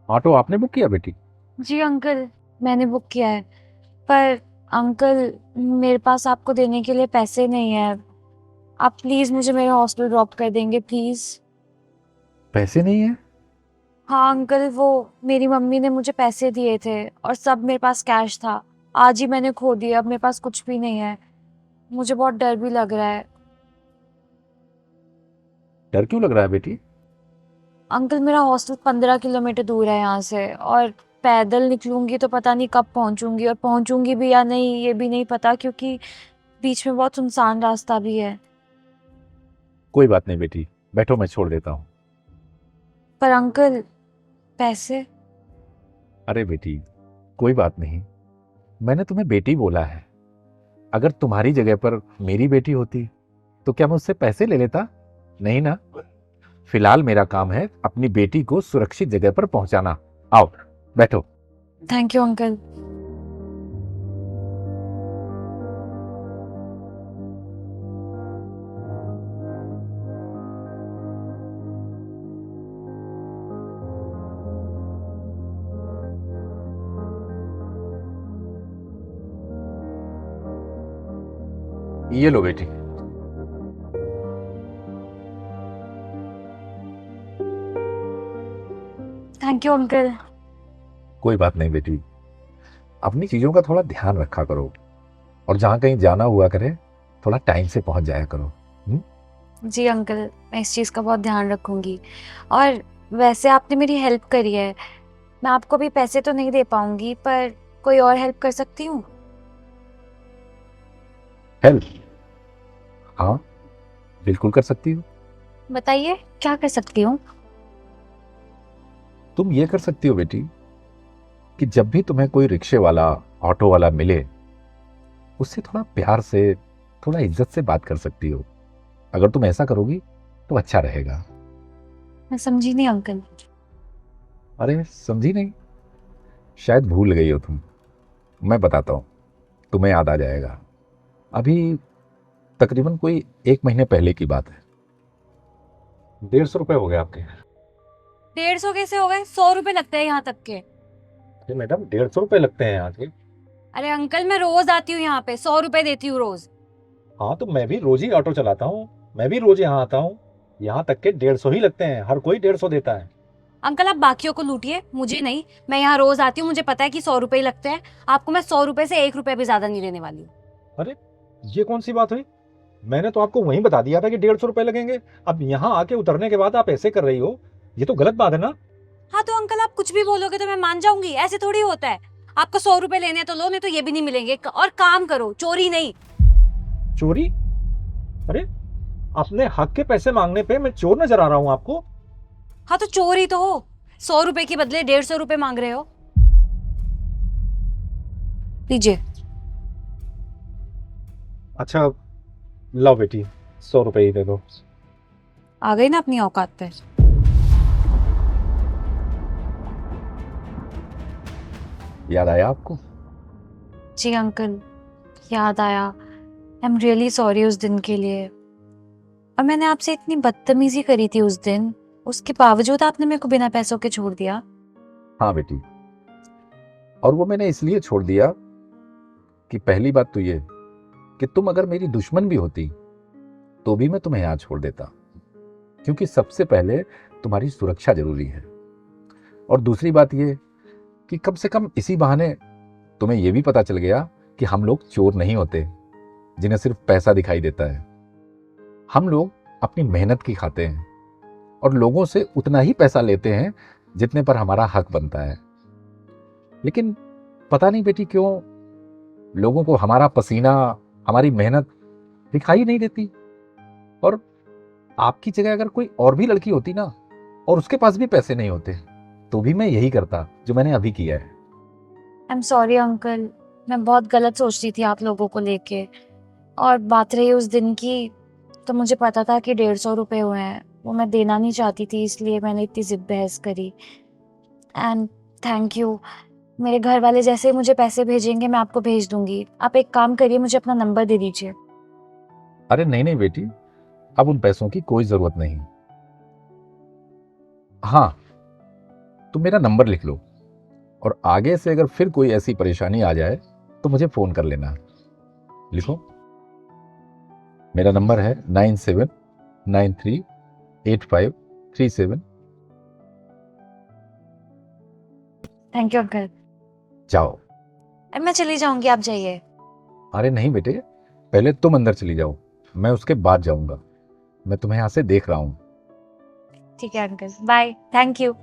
Auto आपने book किया बेटी? जी अंकल, मैंने बुक किया है। पर अंकल, मेरे पास आपको देने के लिए पैसे नहीं है। आप प्लीज मुझे मेरे हॉस्टल ड्रॉप कर देंगे प्लीज। पैसे नहीं है? हाँ अंकल, वो मेरी मम्मी ने मुझे पैसे दिए थे और सब मेरे पास कैश था। आज ही मैंने खो दिया, अब मेरे पास कुछ भी नहीं है। मुझे बहुत डर भी लग रहा है। डर क्यों लग रहा है बेटी? अंकल, मेरा हॉस्टल 15 किलोमीटर दूर है यहाँ से, और पैदल निकलूंगी तो पता नहीं कब पहुंचूंगी, और पहुंचूंगी भी या नहीं ये भी नहीं पता, क्योंकि बीच में बहुत सुनसान रास्ता भी है। कोई बात नहीं बेटी, बैठो मैं छोड़ देता हूँ। पर अंकल, पैसे? अरे बेटी, कोई बात नहीं। मैंने तुम्हें बेटी बोला है। अगर तुम्हारी जगह पर मेरी बेटी होती तो क्या मैं उससे पैसे ले लेता? नहीं ना। फिलहाल मेरा काम है अपनी बेटी को सुरक्षित जगह पर पहुंचाना। आओ बैठो। Thank you uncle. ये लो बेटी। Thank you uncle. कोई बात नहीं बेटी, अपनी चीजों का थोड़ा ध्यान रखा करो, और जहां कहीं जाना हुआ करे थोड़ा टाइम से पहुंच जाया करो। हम्म? जी अंकल, मैं इस चीज़ का बहुत ध्यान रखूंगी। और वैसे आपने मेरी हेल्प करी है। मैं आपको भी पैसे तो नहीं दे पाऊंगी, पर कोई और हेल्प कर सकती हूँ। हेल्प? हाँ, बिल्कुल कर सकती हो। बताइए, क्या कर सकती हूँ? तुम ये कर सकती हो बेटी कि जब भी तुम्हें कोई रिक्शे वाला, ऑटो वाला मिले, उससे थोड़ा प्यार से, थोड़ा इज्जत से बात कर सकती हो। अगर तुम ऐसा करोगी तो अच्छा रहेगा। मैं समझी नहीं अंकल। अरे समझी नहीं? शायद भूल गई हो तुम। मैं बताता हूँ, तुम्हें याद आ जाएगा। अभी तकरीबन कोई 1 महीने पहले की बात है। 150 रुपए हो गए आपके। 150 कैसे हो गए? 100 रुपए लगते हैं यहाँ तक के। अरे मैडम, 150 रुपए लगते हैं यहाँ के। अरे अंकल, मैं रोज आती हूँ यहाँ पे, 100 रुपए देती हूँ रोज। हाँ तो मैं भी रोज ही ऑटो चलाता हूँ, मैं भी रोज यहाँ आता हूँ। यहाँ तक के 150 ही लगते हैं, हर कोई 150 देता है। अंकल, आप बाकियों को लूटिए, मुझे नहीं। मैं यहाँ रोज आती हूँ, मुझे पता है कि 100 रुपए ही लगते हैं। आपको मैं 100 रुपए से 1 रुपए भी ज्यादा नहीं देने वाली हूँ। अरे ये कौन सी बात हुई? मैंने तो आपको वहीं बता दिया था कि 150 रुपए लगेंगे। अब यहाँ आके उतरने के बाद आप ऐसे कर रही हो, ये तो गलत बात है ना। हाँ तो अंकल, आप कुछ भी बोलोगे तो मैं मान जाऊंगी? ऐसे थोड़ी होता है। आपको 100 रुपए लेने हैं तो लो, नहीं तो ये भी नहीं मिलेंगे। और काम करो, चोरी नहीं। चोरी? अरे, अपने हक के पैसे मांगने पे मैं चोर नजर आ रहा हूँ आपको? हाँ तो चोरी तो हो। 100 रुपए के बदले 150 रुपए मांग रहे हो। लीजिए। अच्छा, लो बेटी, 100 रुपए ही दे दो। आ गई ना अपनी औकात पे। याद आया आपको? जी अंकल, याद आया। आई एम रियली सॉरी उस दिन के लिए। और मैंने आपसे इतनी बदतमीजी करी थी उस दिन, उसके बावजूद आपने मेरे को बिना पैसों के छोड़ दिया। हाँ बेटी, और वो मैंने इसलिए छोड़ दिया कि पहली बात तो ये कि तुम अगर मेरी दुश्मन भी होती तो भी मैं तुम्हें यहाँ छोड़ देता, क्योंकि सबसे पहले तुम्हारी सुरक्षा जरूरी है। और दूसरी बात ये कि कम से कम इसी बहाने तुम्हें यह भी पता चल गया कि हम लोग चोर नहीं होते जिन्हें सिर्फ पैसा दिखाई देता है। हम लोग अपनी मेहनत की खाते हैं, और लोगों से उतना ही पैसा लेते हैं जितने पर हमारा हक बनता है। लेकिन पता नहीं बेटी क्यों लोगों को हमारा पसीना, हमारी मेहनत दिखाई नहीं देती। और आपकी जगह अगर कोई और भी लड़की होती ना, और उसके पास भी पैसे नहीं होते, तो भी मैं यही करता जो मैंने अभी किया है। आई एम सॉरी अंकल, मैं बहुत गलत सोचती थी आप लोगों को लेके। और बात रही उस दिन की, तो मुझे पता था कि 150 रुपए हुए हैं, वो मैं देना नहीं चाहती थी, इसलिए मैंने इतनी जिद बहस करी। And thank you. मेरे घर वाले जैसे ही मुझे पैसे भेजेंगे मैं आपको भेज दूंगी। आप एक काम करिए, मुझे अपना नंबर दे दीजिए। अरे नहीं नहीं बेटी, अब उन पैसों की कोई जरूरत नहीं। हाँ, तुम मेरा नंबर लिख लो, और आगे से अगर फिर कोई ऐसी परेशानी आ जाए तो मुझे फ़ोन कर लेना। लिखो, मेरा नंबर है 97938537। Thank you uncle. जाओ। अब मैं चली जाऊंगी, आप जाइए। अरे नहीं बेटे, पहले तुम अंदर चली जाओ, मैं उसके बाद जाऊंगा। मैं तुम्हें यहाँ से देख रहा हूँ। ठीक है अंकल, बाय, थैंक यू।